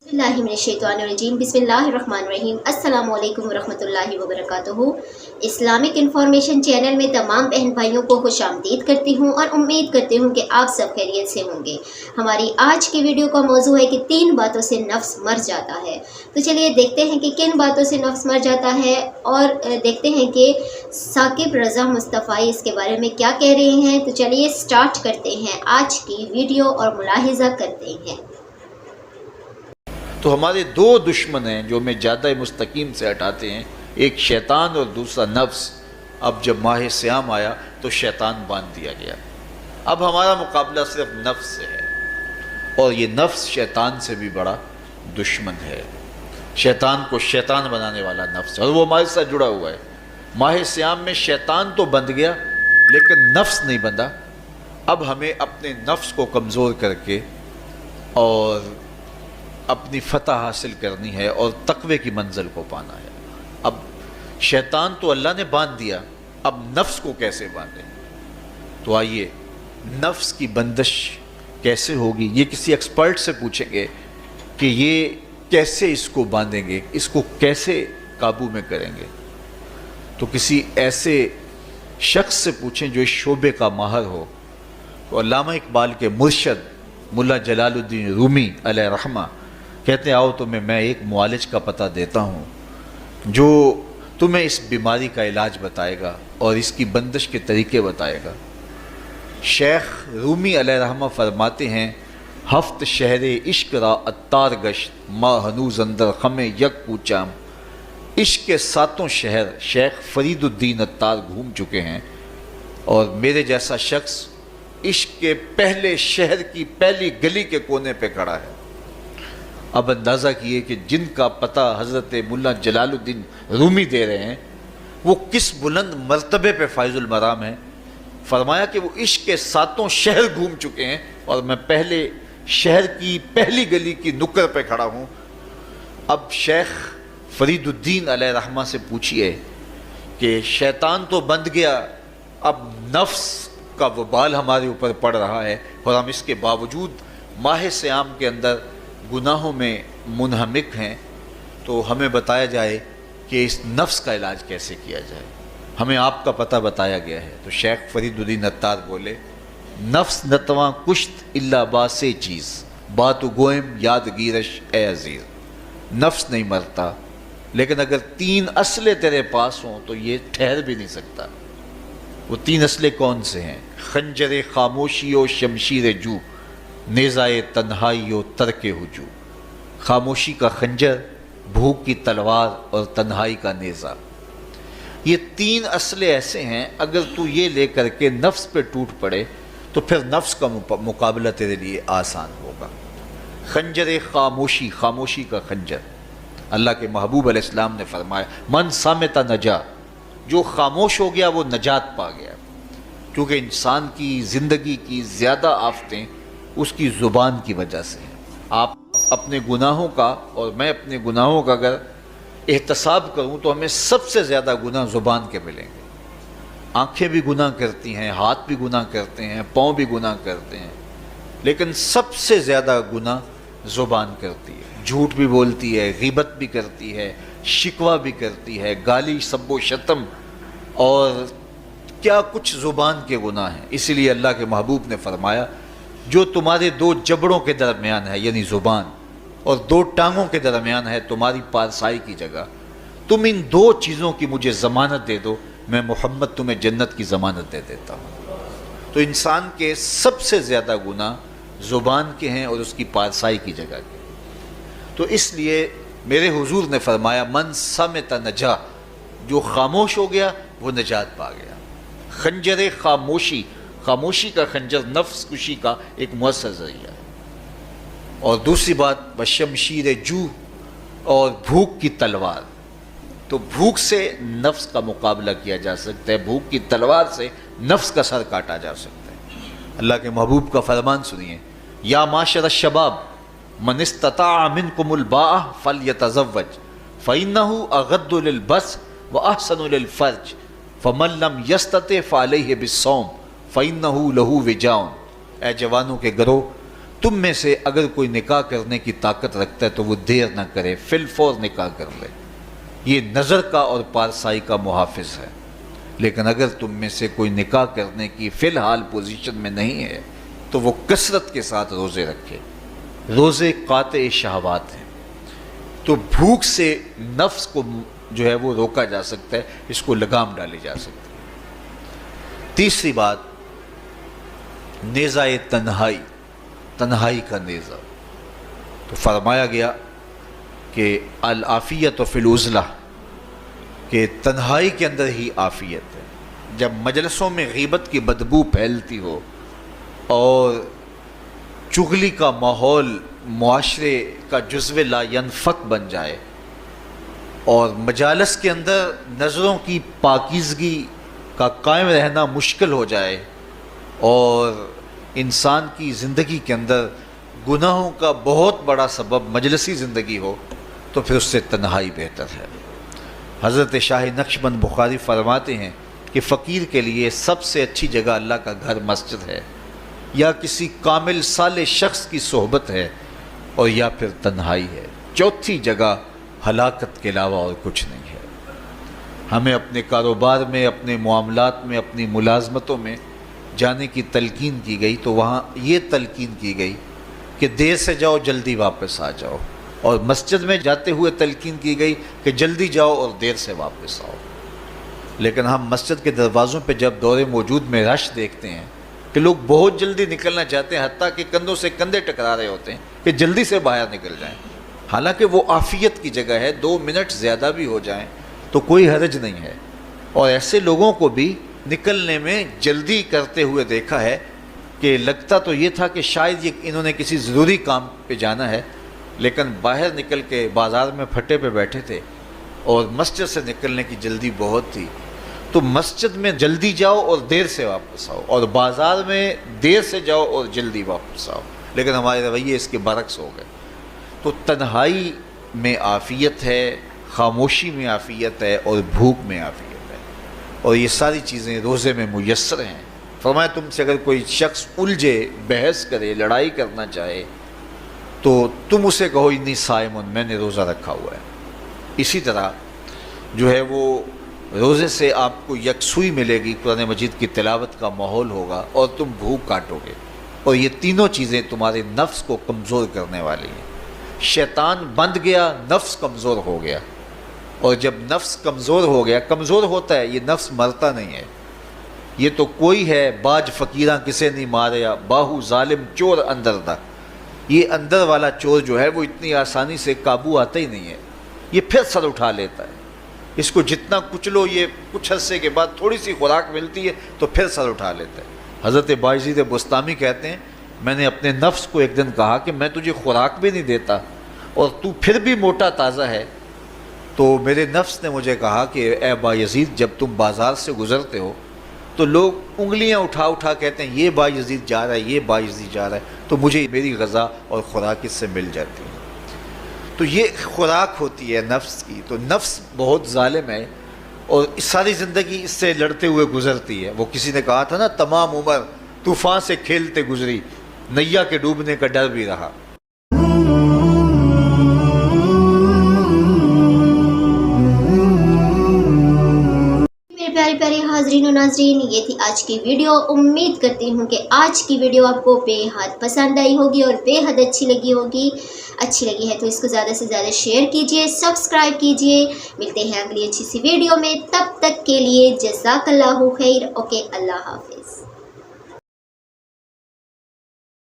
बिस्मिल्लाहिर्रहमानिर्रहीम बिस्मिल्लाहिर्रहमानिर्रहीम अस्सलामु अलैकुम वरहमतुल्लाहि वबरकातुहू। इस्लामिक इन्फॉर्मेशन चैनल में तमाम बहन भाइयों को खुशामदीद करती हूँ और उम्मीद करती हूँ कि आप सब खैरियत से होंगे। हमारी आज की वीडियो का मौजू है कि 3 बातों से नफ्स मर जाता है। तो चलिए देखते हैं कि किन बातों से नफ्स मर जाता है और देखते हैं कि साकिब रज़ा मुस्तफ़ाई इसके बारे में क्या कह रहे हैं। तो चलिए स्टार्ट करते हैं आज की वीडियो और मुलाहिज़ा करते हैं। तो हमारे दो दुश्मन हैं जो हमें ज़्यादा मुस्तकीम से हटाते हैं, एक शैतान और दूसरा नफ्स। अब जब माह सियाम आया तो शैतान बांध दिया गया। अब हमारा मुकाबला सिर्फ नफ्स से है और ये नफ्स शैतान से भी बड़ा दुश्मन है। शैतान को शैतान बनाने वाला नफ्स है और वो हमारे साथ जुड़ा हुआ है। माह सियाम में शैतान तो बंध गया लेकिन नफ्स नहीं बंधा। अब हमें अपने नफ्स को कमज़ोर करके और अपनी फतह हासिल करनी है और तक़वे की मंजिल को पाना है। अब शैतान तो अल्लाह ने बांध दिया, अब नफ्स को कैसे बांधें? तो आइए नफ्स की बंदिश कैसे होगी ये किसी एक्सपर्ट से पूछेंगे कि ये कैसे इसको बांधेंगे, इसको कैसे काबू में करेंगे। तो किसी ऐसे शख्स से पूछें जो इस शोबे का माहिर हो। तो अल्लामा इकबाल के मुर्शद मुल्ला जलालुद्दीन रूमी अलैहि रहमा कहते हैं, आओ तुम्हें मैं एक मुआलिज का पता देता हूँ जो तुम्हें इस बीमारी का इलाज बताएगा और इसकी बंदिश के तरीके बताएगा। शेख रूमी अलैहि रहमा फरमाते हैं, हफ्त शहरे इश्क रा अत्तार गश्त माँ हनूज अंदर खमे यक पूचाम। इश्क के 7 शहर शेख फरीदुद्दीन अत्तार घूम चुके हैं और मेरे जैसा शख्स इश्क के पहले शहर की पहली गली के कोने पे खड़ा है। अब अंदाज़ा किए कि जिनका पता हज़रत मुल्ला जलालुद्दीन रूमी दे रहे हैं वो किस बुलंद मर्तबे पे फाइजुल मराम है। फरमाया कि वो इश्क के 7 शहर घूम चुके हैं और मैं पहले शहर की पहली गली की नुक्कड़ पे खड़ा हूँ। अब शेख फरीदुद्दीन अलैहि रहमा से पूछिए कि शैतान तो बंद गया, अब नफ्स का वबाल हमारे ऊपर पड़ रहा है और हम इसके बावजूद माह सियाम के अंदर गुनाहों में मुनहमिक हैं। तो हमें बताया जाए कि इस नफ्स का इलाज कैसे किया जाए। हमें आपका पता बताया गया है। तो शेख फरीदुद्दीन अत्तार बोले, नफ्स नतवा कुश्त इल्ला बासे चीज़ बात गोयम याद गिरश ए अजीर। नफ्स नहीं मरता लेकिन अगर 3 असले तेरे पास हों तो ये ठहर भी नहीं सकता। वो 3 असले कौन से हैं? खंजर खामोशी और शमशीर जू, नेज़ाए तन्हाई और तरके हुजू। खामोशी का खंजर, भूख की तलवार और तन्हाई का नेज़ा। ये 3 असले ऐसे हैं, अगर तू ये लेकर के नफ्स पे टूट पड़े तो फिर नफ्स का मुकाबला तेरे लिए आसान होगा। खंजर खामोशी, खामोशी का खंजर। अल्लाह के महबूब अलैहिस्सलाम ने फरमाया, मन सामिता नजा, जो खामोश हो गया वो नजात पा गया। क्योंकि इंसान की ज़िंदगी की ज़्यादा आफतें उसकी ज़ुबान की वजह से हैं। आप अपने गुनाहों का और मैं अपने गुनाहों का अगर एहतसाब करूं तो हमें सबसे ज़्यादा गुनाह ज़ुबान के मिलेंगे। आँखें भी गुनाह करती हैं, हाथ भी गुनाह करते हैं, पाँव भी गुनाह करते हैं, लेकिन सबसे ज़्यादा गुनाह ज़ुबान करती है। झूठ भी बोलती है, ग़ीबत भी करती है, शिकवा भी करती है, गाली सब्बो शतम और क्या कुछ ज़ुबान के गुनाह हैं। इसीलिए अल्लाह के महबूब ने फरमाया, जो तुम्हारे 2 जबड़ों के दरमियान है यानी ज़ुबान और 2 टांगों के दरमियान है तुम्हारी पारसाई की जगह, तुम इन 2 चीज़ों की मुझे ज़मानत दे दो, मैं मोहम्मद तुम्हें जन्नत की ज़मानत दे देता हूँ। तो इंसान के सबसे ज़्यादा गुनाह ज़ुबान के हैं और उसकी पारसाई की जगह के। तो इसलिए मेरे हुजूर ने फरमाया, मन समिता नजा, जो खामोश हो गया वो नजात पा गया। खंजर खामोशी, खामोशी का खंजर नफ्स कुशी का एक मुअस्सर ज़रिया है। और दूसरी बात बशमशीर जू, और भूख की तलवार। तो भूख से नफ्स का मुकाबला किया जा सकता है, भूख की तलवार से नफ्स का सर काटा जा सकता है। अल्लाह के महबूब का फरमान सुनिए, या माशर शबाब मन इस्तताअ मिनकुमुल बाअ फलयतज़व्वज फ़इन्नहु अग़द्दु लिलबस व अहसनु लिलफ़र्ज फ़मन लम यस्तति फ़अलैहि बिस्सौम फ़इन्नहु लहू विजाउन। ए जवानों के गरोह, تم میں سے اگر کوئی نکاح کرنے کی طاقت رکھتا ہے تو وہ دیر نہ کرے، فی الفور نکاح کر لے۔ یہ نظر کا اور پارسائی کا محافظ ہے۔ لیکن اگر تم میں سے کوئی نکاح کرنے کی فی الحال پوزیشن میں نہیں ہے تو وہ کثرت کے ساتھ روزے رکھے۔ روزے قاطع شہوات ہیں، تو بھوک سے نفس کو جو ہے وہ روکا جا سکتا ہے، اس کو لگام ڈالی جا سکتی ہے۔ تیسری بات، نیزہ تنہائی، تنہائی کا نیزہ، تو فرمایا گیا کہ العافیت فی العزلہ، کہ تنہائی کے اندر ہی عافیت ہے۔ جب مجلسوں میں غیبت کی بدبو پھیلتی ہو اور چغلی کا ماحول معاشرے کا جزو لا ینفک بن جائے اور مجالس کے اندر نظروں کی پاکیزگی کا قائم رہنا مشکل ہو جائے اور انسان کی زندگی کے اندر گناہوں کا بہت بڑا سبب مجلسی زندگی ہو تو پھر اس سے تنہائی بہتر ہے۔ حضرت شاہ نقشبند بخاری فرماتے ہیں کہ فقیر کے لیے سب سے اچھی جگہ اللہ کا گھر مسجد ہے، یا کسی کامل صالح شخص کی صحبت ہے، اور یا پھر تنہائی ہے۔ چوتھی جگہ ہلاکت کے علاوہ اور کچھ نہیں ہے۔ ہمیں اپنے کاروبار میں، اپنے معاملات میں، اپنی ملازمتوں میں جانے کی تلقین کی گئی تو وہاں یہ تلقین کی گئی کہ دیر سے جاؤ جلدی واپس آ جاؤ، اور مسجد میں جاتے ہوئے تلقین کی گئی کہ جلدی جاؤ اور دیر سے واپس آؤ۔ لیکن ہم مسجد کے دروازوں پہ جب دور موجود میں رش دیکھتے ہیں کہ لوگ بہت جلدی نکلنا چاہتے ہیں، حتیٰ کہ کندھوں سے کندھے ٹکرا رہے ہوتے ہیں کہ جلدی سے باہر نکل جائیں، حالانکہ وہ عافیت کی جگہ ہے، 2 منٹ زیادہ بھی ہو جائیں تو کوئی حرج نہیں ہے۔ اور ایسے لوگوں کو بھی نکلنے میں جلدی کرتے ہوئے دیکھا ہے کہ لگتا تو یہ تھا کہ شاید یہ انہوں نے کسی ضروری کام پہ جانا ہے، لیکن باہر نکل کے بازار میں پھٹے پہ بیٹھے تھے اور مسجد سے نکلنے کی جلدی بہت تھی۔ تو مسجد میں جلدی جاؤ اور دیر سے واپس آؤ، اور بازار میں دیر سے جاؤ اور جلدی واپس آؤ، لیکن ہمارے رویے اس کے برعکس ہو گئے۔ تو تنہائی میں عافیت ہے، خاموشی میں عافیت ہے، اور بھوک میں عافیت ہے، اور یہ ساری چیزیں روزے میں میسر ہیں۔ فرمایا تم سے اگر کوئی شخص الجھے، بحث کرے، لڑائی کرنا چاہے تو تم اسے کہو انی صائم، میں نے روزہ رکھا ہوا ہے۔ اسی طرح جو ہے وہ روزے سے آپ کو یکسوئی ملے گی، قرآن مجید کی تلاوت کا ماحول ہوگا اور تم بھوک کاٹو گے، اور یہ تینوں چیزیں تمہارے نفس کو کمزور کرنے والی ہیں۔ شیطان بند گیا، نفس کمزور ہو گیا، اور جب نفس کمزور ہو گیا، کمزور ہوتا ہے، یہ نفس مرتا نہیں ہے۔ یہ تو کوئی ہے باج فقیراں کسے نہیں ماریا، باہو ظالم چور اندر دا، یہ اندر والا چور جو ہے وہ اتنی آسانی سے قابو آتا ہی نہیں ہے، یہ پھر سر اٹھا لیتا ہے۔ اس کو جتنا کچلو یہ کچھ عرصے کے بعد تھوڑی سی خوراک ملتی ہے تو پھر سر اٹھا لیتا ہے۔ حضرت بایزید بستامی کہتے ہیں میں نے اپنے نفس کو ایک دن کہا کہ میں تجھے خوراک بھی نہیں دیتا اور تو پھر بھی موٹا تازہ ہے، تو میرے نفس نے مجھے کہا کہ اے بایزید جب تم بازار سے گزرتے ہو تو لوگ انگلیاں اٹھا اٹھا کہتے ہیں یہ بایزید جا رہا ہے، یہ بایزید جا رہا ہے، تو مجھے میری غذا اور خوراک اس سے مل جاتی ہے۔ تو یہ خوراک ہوتی ہے نفس کی۔ تو نفس بہت ظالم ہے اور ساری زندگی اس سے لڑتے ہوئے گزرتی ہے۔ وہ کسی نے کہا تھا نا تمام عمر طوفان سے کھیلتے گزری، نیا کے ڈوبنے کا ڈر بھی رہا۔ پیارے پیارے حاضرین و ناظرین، یہ تھی آج کی ویڈیو۔ امید کرتی ہوں کہ آج کی ویڈیو آپ کو بے حد پسند آئی ہوگی اور بے حد اچھی لگی ہوگی۔ اچھی لگی ہے تو اس کو زیادہ سے زیادہ شیئر کیجئے، سبسکرائب کیجئے۔ ملتے ہیں اگلی اچھی سی ویڈیو میں، تب تک کے لیے جزاک اللہ خیر۔ اوکے، اللہ حافظ۔